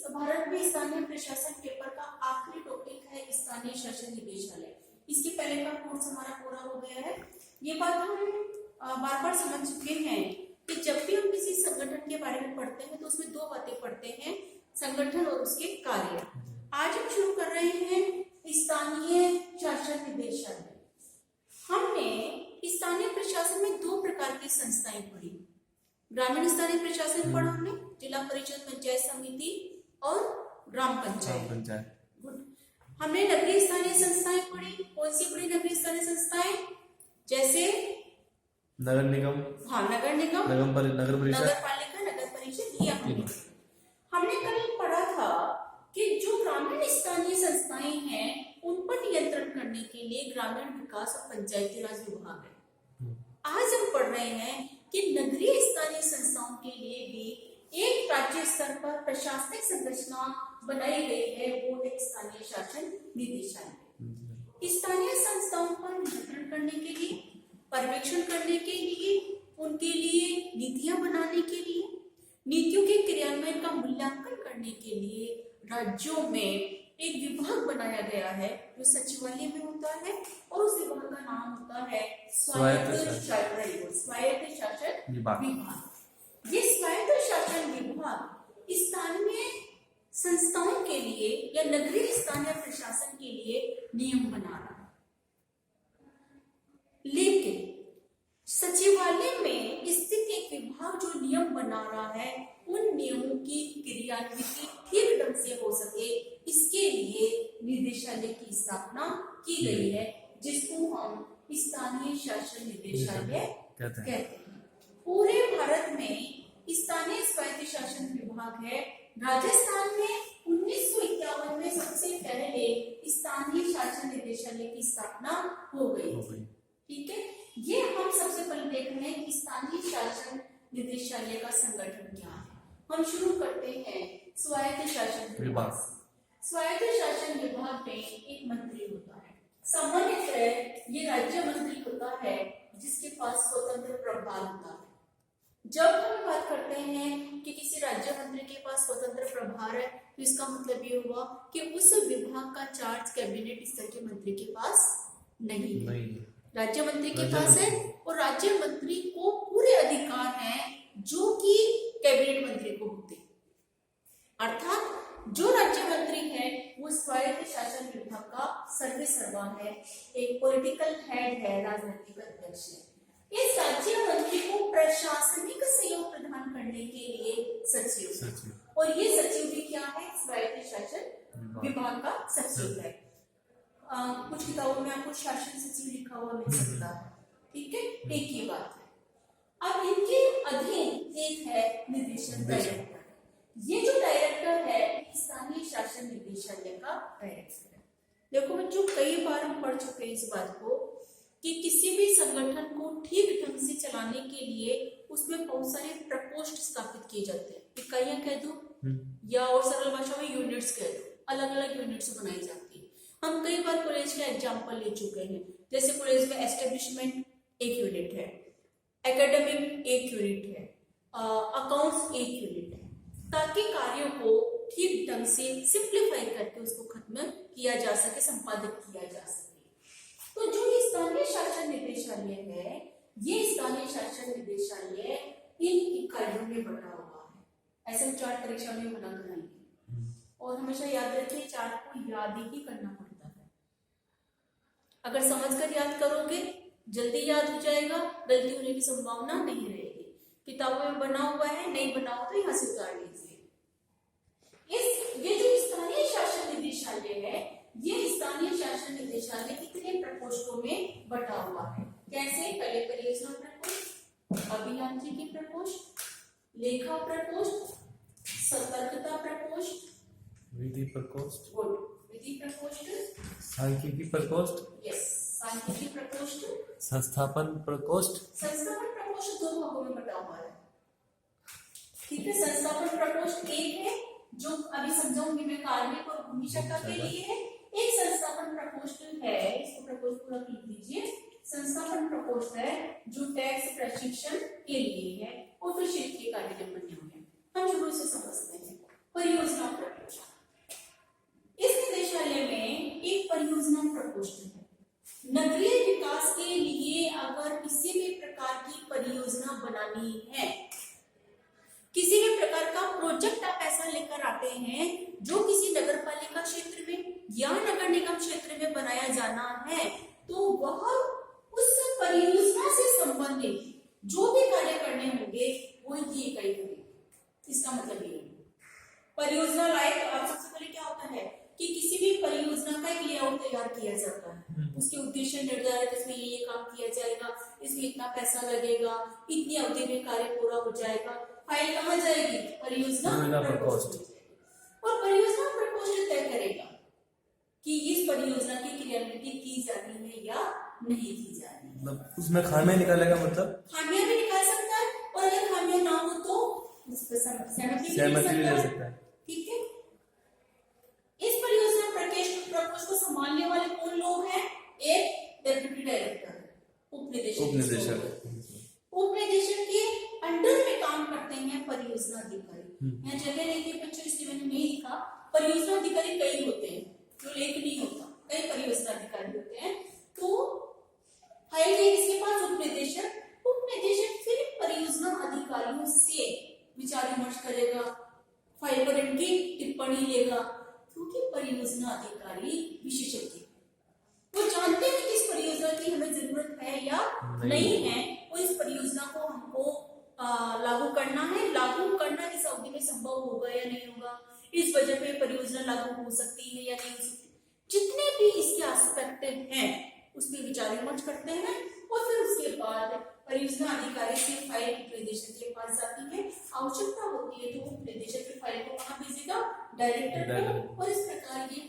तो भारत में स्थानीय प्रशासन पेपर का आखिरी टॉपिक है स्थानीय शासन निदेशालय। इसके पहले का कोर्स हमारा पूरा हो गया है। ये बात हम बार बार समझ चुके हैं कि जब भी हम किसी संगठन के बारे में पढ़ते हैं तो उसमें दो बातें पढ़ते हैं, संगठन और उसके कार्य। आज हम शुरू कर रहे हैं स्थानीय शासन निदेशालय। हमने स्थानीय प्रशासन में दो प्रकार की संस्थाएं पढ़ी। ग्रामीण स्थानीय प्रशासन पढ़ा हमने, जिला परिषद, पंचायत समिति और ग्राम पंचायत। हमने नगरीय स्थानीय संस्थाएं पढ़ी। कौन सी पढ़ी नगरीय स्थानीय संस्थाएं? जैसे नगर निगम, हाँ नगर निगम, नगर परिषद, नगर पालिका, नगर परिषद। ये हमने कल पढ़ा था कि जो ग्रामीण स्थानीय संस्थाएं हैं उन पर नियंत्रण करने के लिए ग्रामीण विकास और पंचायती राज विभाग है। आज हम पढ़ रहे हैं कि नगरीय स्थानीय संस्थाओं के लिए भी एक राज्य स्तर पर प्रशासनिक संरचना बनाई गई है, वो है स्थानीय शासन निदेशालय। स्थानीय संस्थाओं पर नियंत्रण करने के लिए, पर्यवेक्षण करने के लिए, उनके लिए नीतियां बनाने के लिए, नीतियों के क्रियान्वयन का मूल्यांकन करने के लिए राज्यों में एक विभाग बनाया गया है जो सचिवालय में होता है और उस विभाग का नाम होता है स्वायत्त शासन विभाग। ये स्वायत्त शासन विभाग स्थानीय संस्थाओं के लिए या नगरीय स्थानीय प्रशासन के लिए नियम बना रहा है। लेकिन सचिवालय में स्थित एक विभाग जो नियम बना रहा है, उन नियमों की क्रियान्विति ठीक ढंग से हो सके, इसके लिए निदेशालय की स्थापना की गई है, जिसको हम स्थानीय शासन निदेशालय कहते हैं। पूरे भारत में स्थानीय स्वायत्त शासन विभाग है। राजस्थान में 1951 में सबसे पहले स्थानीय शासन निदेशालय की स्थापना हो गई। ठीक है, ये हम सबसे पहले देख रहे हैं स्थानीय शासन निदेशालय का संगठन क्या है। हम शुरू करते हैं स्वायत्त शासन विभाग। स्वायत्त शासन विभाग में एक मंत्री होता है। सामान्यतः ये राज्य मंत्री होता है जिसके पास स्वतंत्र प्रभार होता है। जब हम बात करते हैं कि किसी राज्य मंत्री के पास स्वतंत्र प्रभार है, तो इसका मतलब ये हुआ कि उस विभाग का चार्ज कैबिनेट स्तर के मंत्री के पास नहीं है, राज्य मंत्री के पास है। और राज्य मंत्री को पूरे अधिकार हैं जो कि कैबिनेट मंत्री को होते। अर्थात जो राज्य मंत्री है वो स्वायत्त शासन विभाग का सर्वेसर्वा है, एक पॉलिटिकल हेड है, राजनीतिक अध्यक्ष है। इस राज्य मंत्री को प्रशासनिक सहयोग प्रदान करने के लिए सचिव, और ये सचिव भी क्या है? स्वायत्त शासन विभाग का सचिव है। कुछ किताबों में आपको शासन सचिव लिखा हुआ मिल सकता है। ठीक है, एक ही बात है। अब इनके अधीन एक है निदेशक डायरेक्टर। ये जो डायरेक्टर है स्थानीय शासन निदेशालय का डायरेक्टर है। देखो बच्चों, कई बार हम पढ़ चुके हैं इस बात को कि किसी भी संगठन को ठीक ढंग से चलाने के लिए उसमें बहुत सारे प्रकोष्ठ स्थापित किए जाते हैं। इकाइयां कह दो या और सरल भाषा में यूनिट्स कह दो, अलग अलग यूनिट्स बनाई जाती है। हम कई बार कॉलेज का एग्जाम्पल ले चुके हैं, जैसे कॉलेज में एस्टेब्लिशमेंट एक यूनिट है, एकेडमिक एक यूनिट है, अकाउंट्स एक यूनिट है, ताकि कार्यों को ठीक ढंग से सिंप्लीफाई करके उसको खत्म किया जा सके, संपादित किया जा सके। तो जो स्थानीय शासन निदेशालय है, ये स्थानीय शासन निदेशालय इन इकाइयों में बटा हुआ है। ऐसे चार्ट परीक्षा में बना कर आएंगे और हमेशा याद रखिए, चार्ट को याद ही करना पड़ता है। अगर समझकर याद करोगे जल्दी याद हो जाएगा, गलती होने की संभावना नहीं रहेगी। किताबों में बना हुआ है, नहीं बना हुआ तो यहाँ से उतार लीजिए। ये जो स्थानीय शासन निदेशालय है, ये स्थानीय शासन निदेशालय कितने प्रकोष्ठों में बटा हुआ है? कैसे? पहले परियोजना प्रकोष्ठ, अभियांत्रिकी प्रकोष्ठ, लेखा प्रकोष्ठ, सतर्कता प्रकोष्ठ, विधि प्रकोष्ठ, विधि प्रकोष्ठ, सांख्यिकी प्रकोष्ठ, यस, सांख्यिकी प्रकोष्ठ, संस्थापन प्रकोष्ठ। संस्थापन प्रकोष्ठ दो भागों में बटा हुआ है। ठीक है, संस्थापन प्रकोष्ठ एक है जो अभी समझाऊंगी मैं, कार्मिक और भूमि शाखा के लिए है। एक संस्थापन प्रकोष्ठ है, इसको प्रकोष्ठ पूरा लिख दीजिए। संस्थापन प्रकोष्ठ है जो टैक्स प्रशिक्षण के लिए है और फिर क्षेत्रीय कार्यालय बने हुए हैं। हम शुरू से समझते हैं। परियोजना प्रकोष्ठ, पाते हैं जो किसी नगर पालिका क्षेत्र में या नगर निगम क्षेत्र में बनाया जाना है, तो वह उस परियोजना से संबंधित जो भी कार्य करने होंगे वो ये इकाई करेगी। इसका मतलब ये परियोजना लायक अब सबसे पहले क्या होता है कि किसी भी परियोजना का एक लेआउट तैयार किया जाता है, उसके उद्देश्य निर्धारित, इसमें ये काम किया जाएगा, इसमें इतना पैसा लगेगा, इतनी अवधि में कार्य पूरा हो जाएगा। फाइल कहाँ जाएगी? परियोजना प्रकोष्ठ। और परियोजना प्रकोष्ठ तय करेगा कि इस परियोजना की क्रियान्वित की जानी है या नहीं की जानी। मतलब उसमें खामियां निकालेगा, मतलब खामियां भी निकाल सकता है, और अगर खामियां ना हो तो सहमति भी दे सकता है। ठीक है। इस परियोजना प्रकोष्ठ को संभालने वाले कौन लोग हैं? एक डेप्यूटी डायरेक्टर, उपनिदेशक के अंडर में काम करते हैं परियोजना अधिकारी। यहाँ जगह देखिए बच्चों, इसलिए मैंने नहीं लिखा। परियोजना अधिकारी कई होते हैं, जो एक नहीं होता, कई परियोजना अधिकारी होते हैं। तो फाइल है इसके पास उपनिदेशक फिर परियोजना अधिकारियों से विचार विमर्श करेगा, फाइल पर इनकी टिप्पणी लेगा, क्योंकि परियोजना अधिकारी विशेषज्ञ, वो जानते हैं कि इस परियोजना की हमें जरूरत है या नहीं है, वो इस परियोजना को हमको लागू करना इस अवधि में संभव होगा या नहीं होगा, इस वजह पे परियोजना लागू हो सकती है या नहीं हो सकती, जितने भी इसके एस्पेक्ट हैं उसमें विचार विमर्श करते हैं। और फिर उसके बाद परियोजना अधिकारी से फाइल उपनिदेशक के पास जाती है, आवश्यकता होती है तो वो उपनिदेशक की फाइल को कहाँ भेजेगा? डायरेक्टर को। और इस प्रकार ये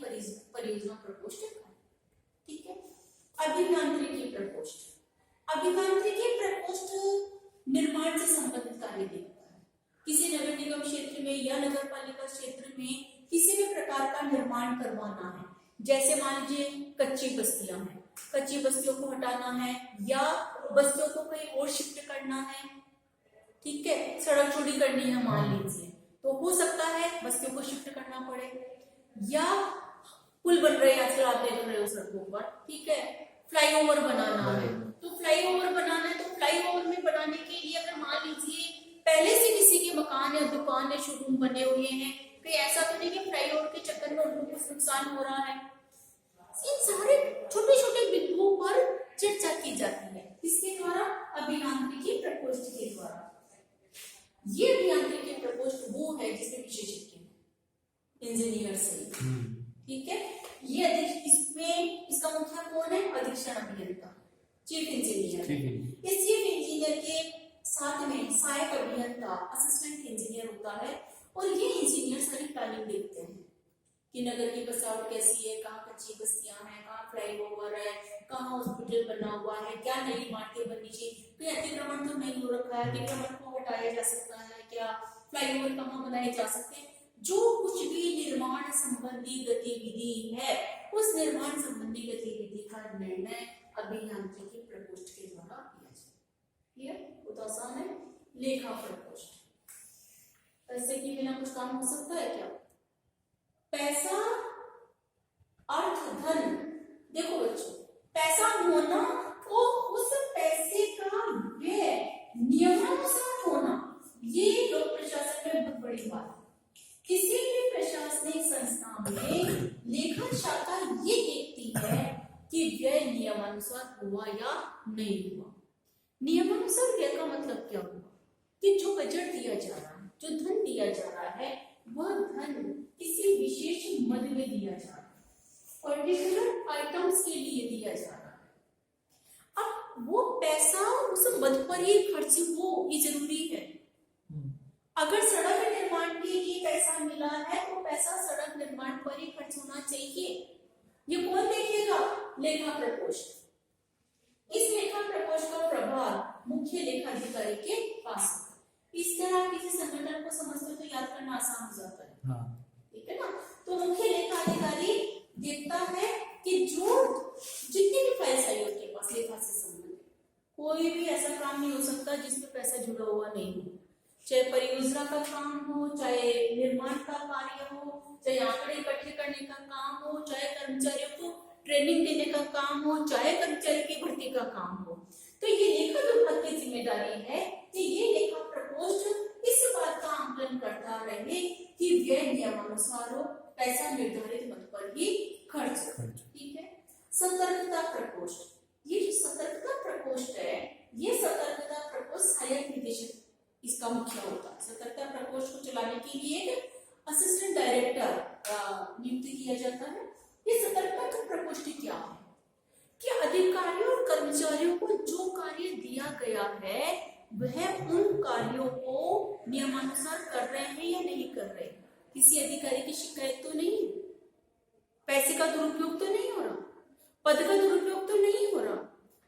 परियोजना प्रकोष्ठ है। ठीक है। अभियांत्रिकी प्रकोष्ठ निर्माण से संबंधित कार्य देखता है। किसी नगर निगम क्षेत्र में या नगर पालिका क्षेत्र में किसी भी प्रकार का निर्माण करवाना है, जैसे मान लीजिए कच्ची बस्तियां हैं, कच्ची बस्तियों को हटाना है या बस्तियों को कहीं और शिफ्ट करना है, ठीक है, सड़क चौड़ी करनी है मान लीजिए, तो हो सकता है बस्तियों को शिफ्ट करना पड़े, या पुल बन रहे हैं आजकल आप देख रहे हो सड़कों पर, ठीक है, फ्लाईओवर बनाना है, तो फ्लाईओवर बनाना है, तो फ्लाईओवर में बनाने के लिए अगर मान लीजिए पहले से किसी के मकान या दुकान या शोरूम बने हुए हैं, तो ऐसा तो नहीं कि फ्लाईओवर के चक्कर में उनको कुछ नुकसान हो रहा है। इन सारे छोटे छोटे बिंदुओं पर चर्चा की जाती है, इसके द्वारा अभियांत्रिकी प्रकोष्ठ के द्वारा। ये अभियांत्रिकी प्रकोष्ठ वो है जिसमें विशेषज्ञ इंजीनियर से, ठीक है, ये इसमें इसका मुखिया कौन है? अधीक्षण अभियंता, चीफ इंजीनियर। इस चीफ इंजीनियर के साथ में सहायक अभियंता असिस्टेंट इंजीनियर होता है, और ये इंजीनियर सारी प्लानिंग देखते हैं कि नगर की बसावट कैसी है, कहाँ कच्ची बस्तियां हैं, कहाँ फ्लाईओवर है, कहाँ हॉस्पिटल बना हुआ है, क्या नई इमारतें बननी चाहिए, कोई अतिक्रमण तो नहीं हो रखा है, अतिक्रमण को हटाया जा सकता है क्या, फ्लाईओवर कहाँ बनाए जा सकते हैं, जो कुछ भी निर्माण संबंधी गतिविधि है उस निर्माण संबंधी गतिविधि का निर्णय अभियांत्रिकी प्रकोष्ठ के द्वारा किया जाए। ये बहुत आसान है। लेखा प्रकोष्ठ, पैसे के बिना कुछ काम हो सकता है क्या? पैसा, अर्थ, धन, देखो बच्चों, पैसा होना और उस पैसे का व्यय नियमानुसार होना, ये लोक प्रशासन में बहुत बड़ी बात है। किसी भी प्रशासनिक संस्था में लेखा शाखा ये देखती है कि व्यय नियमानुसार हुआ या नहीं हुआ। नियमानुसार व्यय का मतलब क्या हुआ? कि जो बजट दिया जा रहा है, जो धन दिया जा रहा है, वह धन किसी विशेष मद में दिया जा रहा है, पर्टिकुलर आइटम्स के लिए दिया जा रहा है। अब वो पैसा उस मद पर ही खर्च हो, ये जरूरी है। अगर सड़क निर्माण के लिए पैसा मिला है तो पैसा सड़क निर्माण पर ही खर्च होना चाहिए। ये कौन देखेगा? लेखा प्रकोष्ठ। इस लेखा प्रकोष्ठ का प्रभार मुख्य लेखाधिकारी के पास है। इस तरह किसी संगठन को समझते तो याद करना आसान हो जाता है, ठीक है ना। तो मुख्य लेखाधिकारी देखता है कि जो जितनी भी फाइल्स आई उसके पास लेखा से संबंधित, कोई भी ऐसा काम नहीं हो सकता जिसमें पैसा जुड़ा हुआ नहीं हो, चाहे परियोजना का काम हो, चाहे निर्माण का कार्य हो, चाहे आंकड़े इकट्ठे करने का काम हो, चाहे कर्मचारियों को ट्रेनिंग देने का काम हो, चाहे कर्मचारी की भर्ती का काम हो। तो ये लेखा विभाग की जिम्मेदारी है कि ये लेखा प्रकोष्ठ इस बात का आंकलन करता रहे कि व्यय नियमानुसार हो, पैसा निर्धारित मत पर ही खर्च हो। ठीक है। सतर्कता प्रकोष्ठ, ये जो सतर्कता प्रकोष्ठ है, ये सतर्कता प्रकोष्ठ सहायक निदेशक इसका मुख्य होता है। सतर्कता प्रकोष्ठ को चलाने के लिए एक असिस्टेंट डायरेक्टर नियुक्त किया जाता है। ये सतर्कता प्रकोष्ठ क्या है कि अधिकारियों और कर्मचारियों को जो कार्य दिया गया है वह उन कार्यों को नियमानुसार कर रहे हैं या नहीं कर रहे। किसी अधिकारी की शिकायत तो नहीं, पैसे का दुरुपयोग तो नहीं हो रहा, पद का दुरुपयोग तो नहीं हो रहा।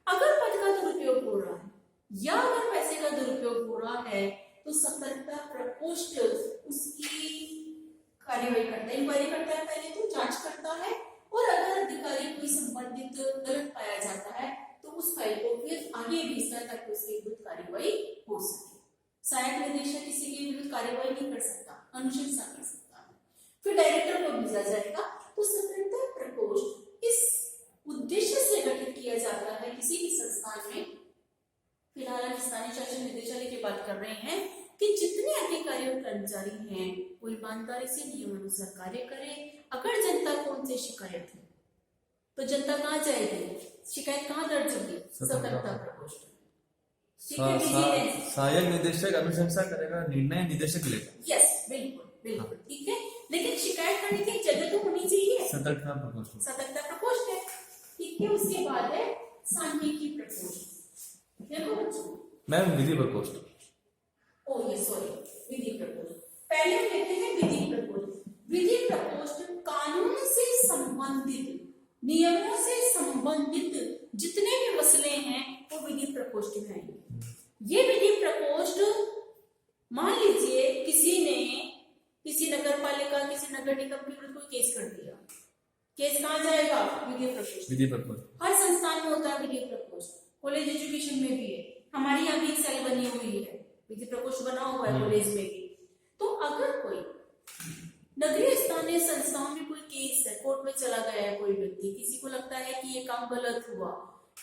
अगर पद का दुरुपयोग हो रहा है या अगर पैसे का दुरुपयोग हो रहा है तो सतर्कता प्रकोष्ठ उसकी कार्यवाही करता है, इंक्वायरी करता है, पहले तो जांच करता है, और अगर अधिकारी कोई संबंधित गलत पाया जाता है तो उस फाइल को फिर आगे भेजता है ताकि उसके विरुद्ध कार्यवाही हो सके। सहायक निदेशक किसी के विरुद्ध कार्यवाही नहीं कर सकता, अनुशंसा कर सकता है, फिर डायरेक्टर को भेजा जाएगा। तो सतर्कता प्रकोष्ठ इस उद्देश्य से गठित किया जाता है किसी भी संस्थान में। फिलहाल हम स्थानीय शासन निदेशालय की बात कर रहे हैं कि जितने अधिकारी और कर्मचारी हैं वो ईमानदारी से नियमानुसार कार्य करें। अगर जनता को उनसे शिकायत है तो जनता कहाँ जाएगी, शिकायत कहाँ दर्ज होगी, सतर्कता प्रकोष्ठ। सहायक निदेशक अनुशंसा करेगा, निर्णय निदेशक लेगा। यस, बिल्कुल बिल्कुल। ठीक है, लेकिन शिकायत करने की एक जगह तो होनी चाहिए, सतर्कता प्रकोष्ठ। सतर्कता प्रकोष्ठ है। ठीक है, उसके बाद है सांख्यिकी प्रकोष्ठ। देखो बच्चों, मैम विधि प्रकोष्ठ। ओ ये सॉरी, विधि प्रकोष्ठ। पहले हम लेते हैं विधि प्रकोष्ठ। विधि प्रकोष्ठ कानून से संबंधित, नियमों से संबंधित जितने भी मसले हैं वो विधि प्रकोष्ठ में आएंगे। ये विधि प्रकोष्ठ, मान लीजिए किसी ने किसी नगर पालिका, किसी नगर निगम के विरुद्ध कोई केस कर दिया, केस कहाँ जाएगा, विधि प्रकोष्ठ। विधि प्रकोष्ठ हर संस्थान में होता है विधि प्रकोष्ठ, कॉलेज एजुकेशन में भी है, हमारे यहाँ भी एक सेल बनी हुई है, विधि प्रकोष्ठ बना हुआ है कॉलेज में भी। तो अगर कोई नगरीय स्थानीय संस्थाओं में कोई केस है, कोर्ट में चला गया है कोई व्यक्ति, किसी को लगता है कि ये काम गलत हुआ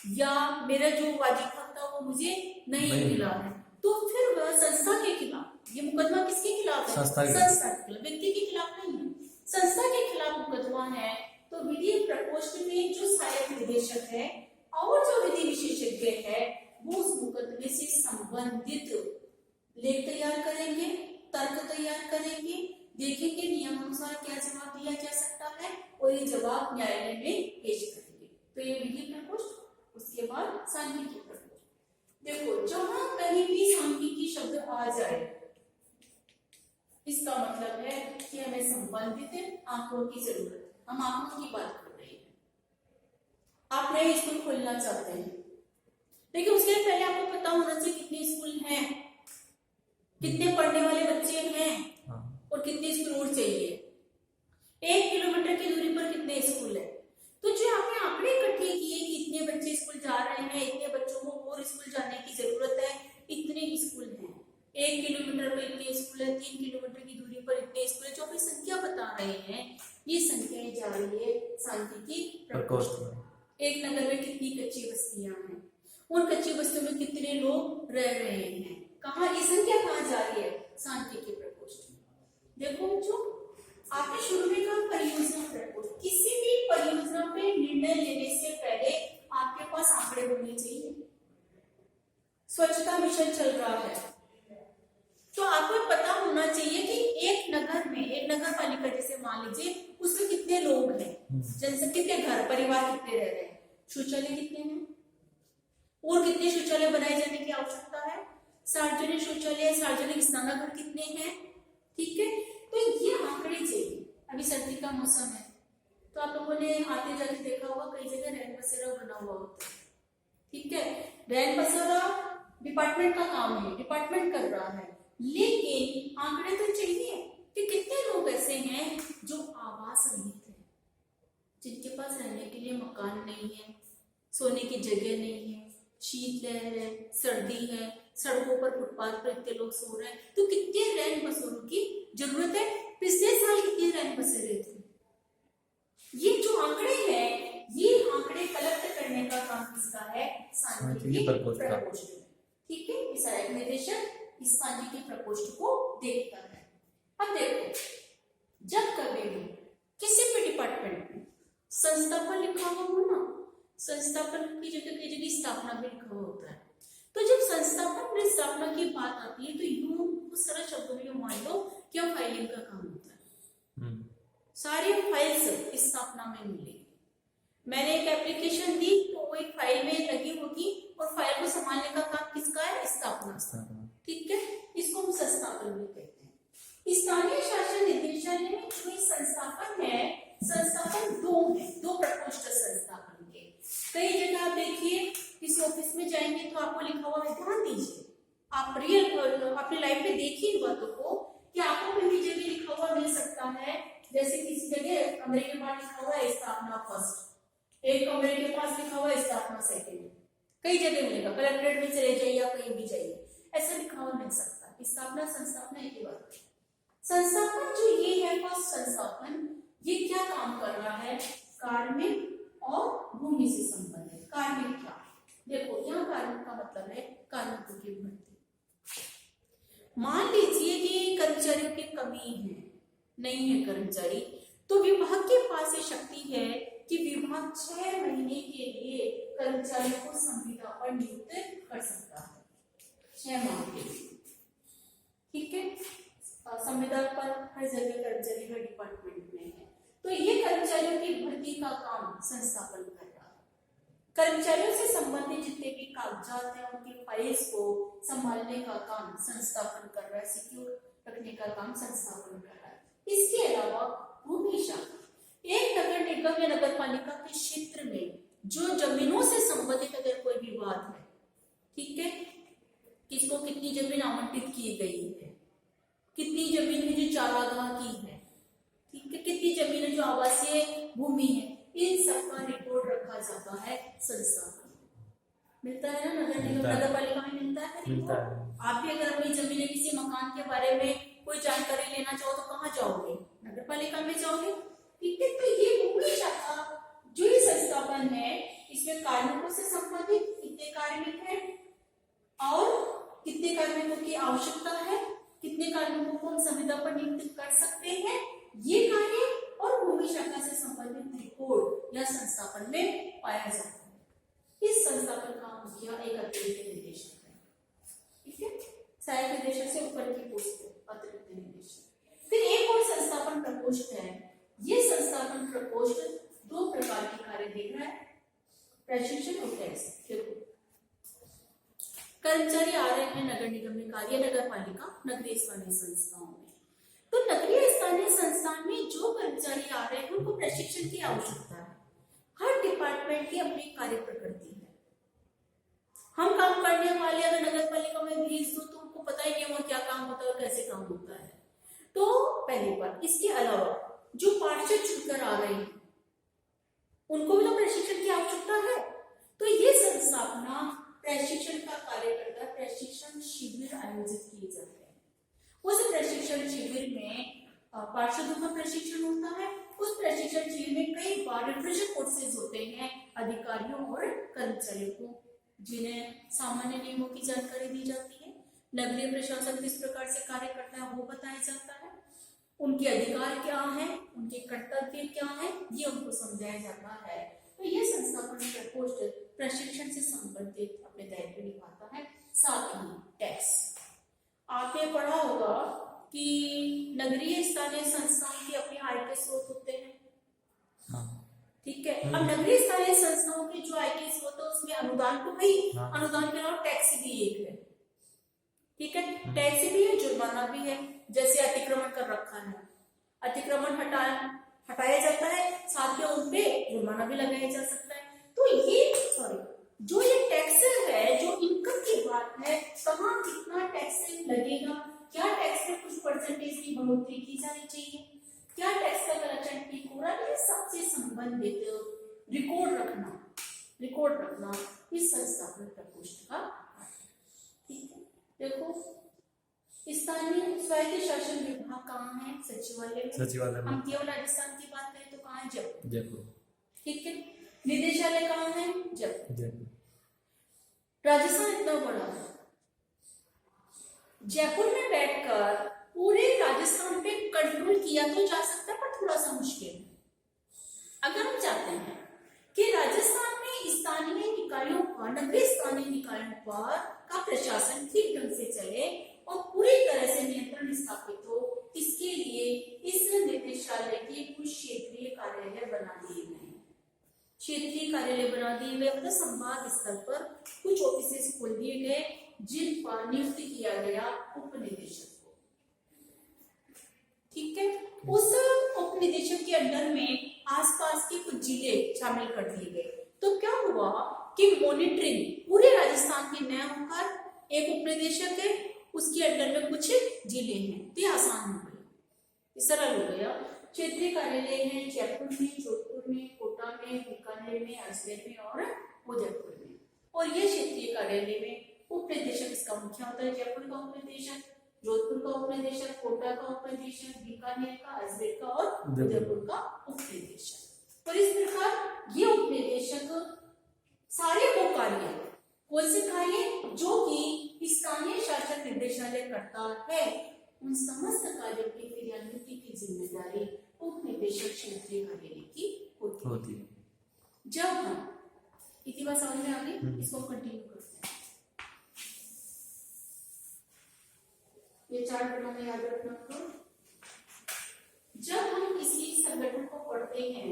या मेरा जो वाजिब हक था वो मुझे नहीं मिला है, तो फिर वह संस्था के खिलाफ, ये मुकदमा किसके खिलाफ है, संस्था के खिलाफ, व्यक्ति के खिलाफ नहीं है, संस्था के खिलाफ मुकदमा है। तो विधि प्रकोष्ठ में जो सहायक निदेशक है और जो विधि विशेषज्ञ है वो उस मुकदमे से संबंधित लेख तैयार करेंगे, तर्क तैयार करेंगे, देखेंगे नियमानुसार क्या जवाब दिया जा सकता है और ये जवाब न्यायालय में पेश करेंगे। तो ये विधि प्रकोष्ठ। उसके बाद सांख्यिकी प्रकोष्ठ। देखो, जहां कहीं भी सांख्यिकी शब्द आ जाए इसका मतलब है कि हमें संबंधित आंकड़ों की जरूरत है, हम आंकड़ों की बात कर रहे हैं। आप नए स्कूल खोलना चाहते हैं, लेकिन उसके पहले आपको पता होना चाहिए कितने स्कूल हैं, कितने पढ़ने वाले बच्चे हैं और कितने स्कूल और चाहिए, 1 किलोमीटर की दूरी पर कितने स्कूल है। तो जो आपने आंकड़े इकट्ठे किए कि इतने बच्चे स्कूल जा रहे हैं, इतने बच्चों को और स्कूल जाने की जरूरत है, इतने स्कूल हैं, 1 किलोमीटर पर इतने स्कूल है, 3 किलोमीटर की दूरी पर इतने स्कूल है, जो भी संख्या बता रहे हैं ये संख्याएं जा रही है सांख्यिकी प्रकोष्ठ में। एक नगर में कितनी कच्ची बस्तियां हैं, उन कच्ची बस्तियों में कितने लोग रह रहे हैं, कहाँ, ये संख्या कहाँ जा रही है, सांख्यिकी प्रकोष्ठ में। देखो बच्चों, आपने शुरू में कहा परियोजना प्रकोष्ठ। किसी भी परियोजना पे निर्णय लेने से पहले आपके पास आंकड़े होने चाहिए। स्वच्छता मिशन चल रहा है तो आपको पता होना चाहिए कि एक नगर में, एक नगर पालिका जैसे मान लीजिए, उसमें कितने लोग हैं, जनसंख्या, कितने घर परिवार कितने रह रहे हैं, शौचालय कितने हैं और कितने शौचालय बनाए जाने की आवश्यकता है, सार्वजनिक शौचालय, सार्वजनिक स्नानागार कितने हैं। ठीक है, तो ये आंकड़े चाहिए। अभी सर्दी का मौसम है तो आप लोगों ने आते जाते देखा होगा कई जगह रैन बसेरा बना हुआ होता है। ठीक है, रैन बसेरा डिपार्टमेंट का काम है, डिपार्टमेंट कर रहा है, लेकिन आंकड़े तो चाहिए कि कितने लोग ऐसे हैं जो आवास रहित हैं, जिनके पास रहने के लिए मकान नहीं है, सोने की जगह नहीं है, शीतलहर है, सर्दी है, सड़कों पर फुटपाथ पर इतने लोग सो रहे हैं, तो कितने रैन बसेरों की जरूरत है। पिछले साल कितने रैन बसेरे थे। ये जो आंकड़े हैं, ये आंकड़े कलेक्ट करने का काम किसका है, सांख्यिकी प्रकोष्ठ का। ठीक है, सहायक निदेशक इस सांख्यिकी प्रकोष्ठ को देखता है। अब देखो, जब कभी भी किसी भी डिपार्टमेंट में संस्थापन लिखा हुआ हो ना, संस्थापन की जगह स्थापना भी लिखा हुआ होता है। तो जब संस्थापन में स्थापना की बात आती है तो यूं कुछ सरल शब्दों में यूं मान लो क्या फाइलिंग का काम होता है। सारी फाइल्स स्थापना में मिलेगी। मैंने एक एप्लीकेशन दी तो वो एक फाइल में लगी होगी और फाइल को संभालने का काम किसका है? स्थापना। ठीक है, इसको हम संस्थापन भी कहते हैं। स्थानीय शासन निदेशालय में जो संस्थापन है, संस्थापन दो प्रकोष्ठ संस्थापन के। कई जगह आप देखिए किसी ऑफिस में जाएंगे तो आपको लिखा हुआ है, ध्यान दीजिए, आप रियल अपनी लाइफ में देखिए इन बातों को कि आपको कहीं भी जगह लिखा हुआ मिल सकता है। जैसे किसी जगह कमरे के पास लिखा हुआ है स्थापना फर्स्ट, एक कमरे के पास लिखा हुआ है स्थापना सेकेंड। कई जगह मिलेगा, कलेक्ट्रेट में चले जाइए या कहीं भी जाइए, ऐसा लिखा हुआ मिल सकता है। स्थापना संस्थापना एक ही बात है। संस्थापन जो ये है फर्स्ट संस्थापन, ये क्या काम कर रहा है? कार्मिक और भूमि से संबंधित। कार्मिक क्या? देखो यहाँ कार्मिक का मतलब है कार्मिकों की भर्ती। मान लीजिए कि कर्मचारियों की कमी है, नहीं है कर्मचारी, तो विभाग के पास ये शक्ति है कि विभाग 6 महीने के लिए कर्मचारियों को संविदा पर नियुक्त कर सकता है। 6 माह के लिए, ठीक है। संविदा पर हर जगह कर्मचारी हर डिपार्टमेंट में है, तो ये कर्मचारियों की भर्ती का काम संस्थापन कर रहा है। कर्मचारियों से संबंधित जितने भी कागजात हैं उनकी फाइल्स को संभालने का काम संस्थापन कर रहा है, सिक्योर रखने का काम संस्थापन कर रहा है। इसके अलावा भूमि शाखा, एक नगर निगम या नगर पालिका के क्षेत्र में जो जमीनों से संबंधित अगर कोई विवाद है, ठीक है, किसको कितनी जमीन आवंटित की गई है, कितनी जमीन है जो चारागाह की है, ठीक है, कितनी जमीन है जो आवासीय भूमि है, इन सब का रिपोर्ट रखा जाता है संस्थापन। मिलता है ना नगर निगम नगर पालिका में मिलता है रिपोर्ट। आप भी अगर अपनी जमीन किसी मकान के बारे में कोई जानकारी लेना चाहो तो कहाँ जाओगे? नगर पालिका में जाओगे, ठीक है। तो ये भूमि शाखा जो ये संस्थापन है, इसमें कार्मिकों से संबंधित कितने कार्मिक हैं और कितने कार्मिकों की आवश्यकता है, कितने कार्मिकों को हम संविदा पर नियुक्त कर सकते हैं, ये कार्य और भूमि शाखा से संबंधित रिपोर्ट या संस्थापन में पाया जाता है। इस संस्थापन का मुखिया एक अतिरिक्त निदेशक है, ठीक है। सहायक निदेशक से ऊपर की पोस्ट अतिरिक्त निदेशक। फिर एक और संस्थापन प्रकोष्ठ है। ये संस्थापन प्रकोष्ठ 2 प्रकार के कार्य देख रहा है, प्रशिक्षण और टैक्स। देखो कर्मचारी आ रहे हैं नगर निगम में कार्य, नगर पालिका, नगरीय स्थानीय संस्थाओं में। तो नगरीय स्थानीय संस्थान में जो कर्मचारी आ रहे हैं उनको प्रशिक्षण की आवश्यकता है। हर डिपार्टमेंट की अपनी कार्य प्रकृति है। हम काम करने वाले अगर नगर पालिका में भेज दो तो उनको पता ही नहीं होगा क्या काम होता है और कैसे काम होता है। तो पहली बात, इसके अलावा जो पार्षद चुनकर आ रहे हैं उनको भी तो प्रशिक्षण की आवश्यकता है। तो ये संस्थापना प्रशिक्षण का कार्य करता है। प्रशिक्षण शिविर आयोजित किए जाते हैं। उस प्रशिक्षण शिविर में पार्षदों का प्रशिक्षण होता है। उस प्रशिक्षण शिविर में कई बार रिफ्रेशर कोर्सेज होते हैं अधिकारियों और कर्मचारियों को, जिन्हें सामान्य नियमों की जानकारी दी जाती है। नगरीय प्रशासन किस प्रकार से कार्य करता है वो बताया जाता है। उनके अधिकार क्या है, उनके कर्तव्य क्या है, ये उनको समझाया जाता है। तो ये संस्थापन प्रकोष्ठ प्रशिक्षण से संबंधित अपने दायित्व निभाता है। साथ ही टैक्स, आपने पढ़ा होगा कि नगरीय स्थानीय संस्थाओं की अपनी आय के स्रोत होते हैं, ठीक है। अब नगरीय स्थानीय संस्थाओं के जो आय के स्रोत है उसमें अनुदान तो है, अनुदान के अलावा टैक्स भी एक है, ठीक है। टैक्स भी है, जुर्माना भी है। जैसे अतिक्रमण कर रखा है, अतिक्रमण हटाया जाता है, साथ ही उन पे जुर्माना भी लगाया जा सकता है। तो ये जो ये टैक्स है, जो इनकम की बात है, कहाँ कितना टैक्स लगेगा, क्या टैक्स में कुछ परसेंटेज की बढ़ोतरी की जानी चाहिए, क्या टैक्स का कलेक्शन ठीक हो रहा है, ये सबसे संबंधित रिकॉर्ड रखना इस संस्थापन प्रकोष्ठ का, ठीक है। देखो स्थानीय स्वायत्त शासन विभाग कहाँ है? सचिवालय में। हम केवल राजस्थान की बात करें तो कहाँ है? जयपुर, ठीक है। निदेशालय कहाँ है? जयपुर। राजस्थान इतना बड़ा है, जयपुर में बैठकर पूरे राजस्थान पे कंट्रोल किया तो जा सकता है पर थोड़ा सा मुश्किल है। अगर हम चाहते हैं कि राजस्थान में स्थानीय निकायों पर, नगरीय स्थानीय निकायों पर का प्रशासन ठीक ढंग से चले और पूरी तरह से नियंत्रण स्थापित हो, इसके लिए इस निदेशालय के कुछ क्षेत्रीय कार्यालय बना दिए गए हैं। क्षेत्रीय कार्यालय बना दिए गए मतलब संभाग स्तर पर कुछ ऑफिसेस खोल दिए गए जिन पर नियुक्त किया गया उप निदेशक को। ठीक है, उस उप निदेशक के अंडर में आसपास के कुछ जिले शामिल कर दिए गए। तो क्या हुआ कि मॉनिटरिंग पूरे राजस्थान की न होकर एक उप निदेशक है, उसके अंडर में कुछ जिले हैं, तो ये आसान हो गया, सरल हो गया। क्षेत्रीय कार्यालय है जयपुर में, जोधपुर में, कोटा में, बीकानेर में, अजमेर में और उदयपुर में। और ये क्षेत्रीय कार्यालय में उप निदेशक इसका मुख्य होता है, जयपुर का उप निदेशक, जोधपुर का उप निदेशक, कोटा का उप निदेशक, बीकानेर का, अजमेर का और उदयपुर का उप निदेशक। और इस प्रकार ये उप निदेशक सारे वो कार्य, कौन से कार्य जो कि स्थानीय शासन निर्देशालय करता है, उन समस्त कार्यों की क्रियान्विति की जिम्मेदारी उप निदेशक क्षेत्रीय कार्यालय की होती है। जब हम इतनी बात समझ में आ गई, इसको कंटिन्यू करते हैं। ये 4 पन्नों में याद रखना तो जब हम किसी संगठन को पढ़ते हैं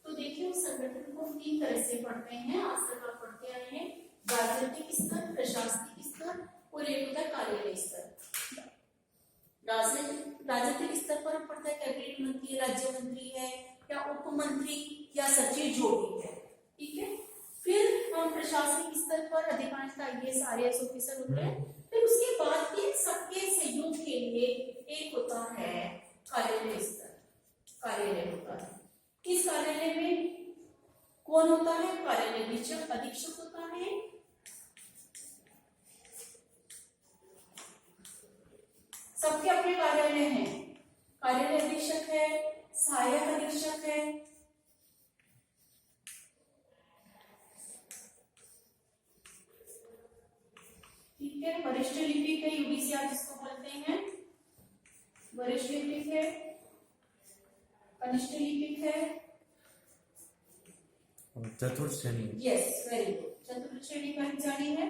तो देखिए उस संगठन को 3 तरह से पढ़ते हैं। आज तक आप पढ़ते आए हैं राजनीतिक स्तर, प्रशासनिक स्तर और एक होता है कार्यालय स्तर। राजनीतिक स्तर पर हम पढ़ते हैं कैबिनेट मंत्री, राज्य मंत्री है या उप मंत्री या सचिव जो भी है, ठीक है। फिर हम प्रशासनिक स्तर पर अधिकांशतः आईएएस आरएएस ऑफिसर होते हैं। फिर उसके बाद इन सबके सहयोग के लिए एक होता है कार्यालय स्तर, कार्यालय होता है। इस कार्यालय में कौन होता है? कार्यालय अधीक्षक होता है, सबके अपने कार्यालय हैं। कार्यालय अधीक्षक है, सहायक अधीक्षक है, ठीक है, वरिष्ठ लिपिक है, यूडीसी आप जिसको बोलते हैं, वरिष्ठ लिपिक है, कनिष्ठ लिपिक है, चतुर्थ श्रेणी, यस वेरी गुड, चतुर्थ श्रेणी कर्मचारी है।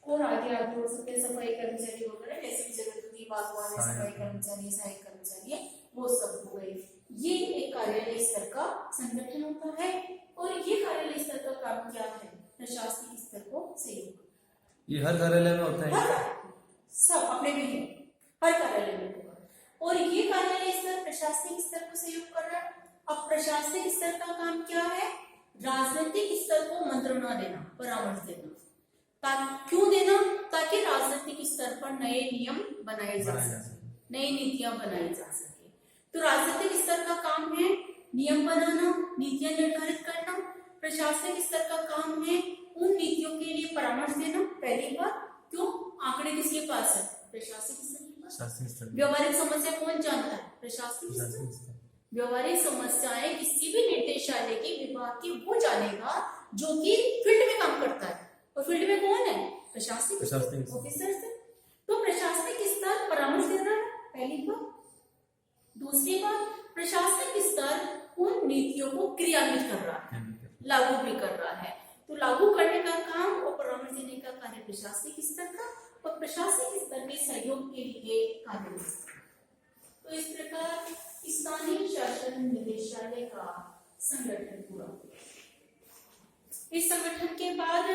और आगे आप जोड़ सकते हैं सफाई कर्मचारी वगैरह, जैसे भी जरूरत होती है, बागवान है, सफाई कर्मचारी, सहायक कर्मचारी है, वो सब हो गए। ये एक कार्यालय स्तर का संगठन होता है। और ये कार्यालय स्तर का काम क्या है? प्रशासनिक स्तर को सहयोग। ये हर कार्यालय में होता है, सब अपने भी है, हर कार्यालय में होगा। और ये कार्यालय स्तर प्रशासनिक स्तर को सहयोग कर रहा है। अब प्रशासनिक स्तर का काम क्या है? राजनीतिक स्तर को मंत्रणा देना, परामर्श देना। क्यों देना? ताकि राजनीतिक स्तर पर नए नियम बनाए जा सके, नई नीतियां बनाई जा सके। तो राजनीतिक स्तर का काम है नियम बनाना, नीतियां निर्धारित करना। प्रशासनिक स्तर का काम है उन नीतियों के लिए परामर्श देना। पहली बात, क्यों? आंकड़े किसके पास है? प्रशासनिक स्तर। व्यवहारिक समस्या कौन जानता है? प्रशासनिक स्तर। व्यवहारिक समस्याएं किसी भी निर्देशालय के विभाग की वो जानेगा जो कि फील्ड में काम करता है। और फील्ड में कौन है? प्रशासनिक ऑफिसर से। तो प्रशासनिक स्तर परामर्श दे रहा है, पहली बात। दूसरी बात, प्रशासनिक स्तर उन नीतियों को क्रियान्वित कर रहा है, लागू भी कर रहा है। तो लागू करने का काम और परामर्श देने का कार्य प्रशासनिक स्तर का, और प्रशासनिक स्तर के सहयोग के लिए कार्यालय स्तर। तो इस प्रकार स्थानीय शासन निदेशालय का संगठन पूरा हुआ। इस संगठन के बाद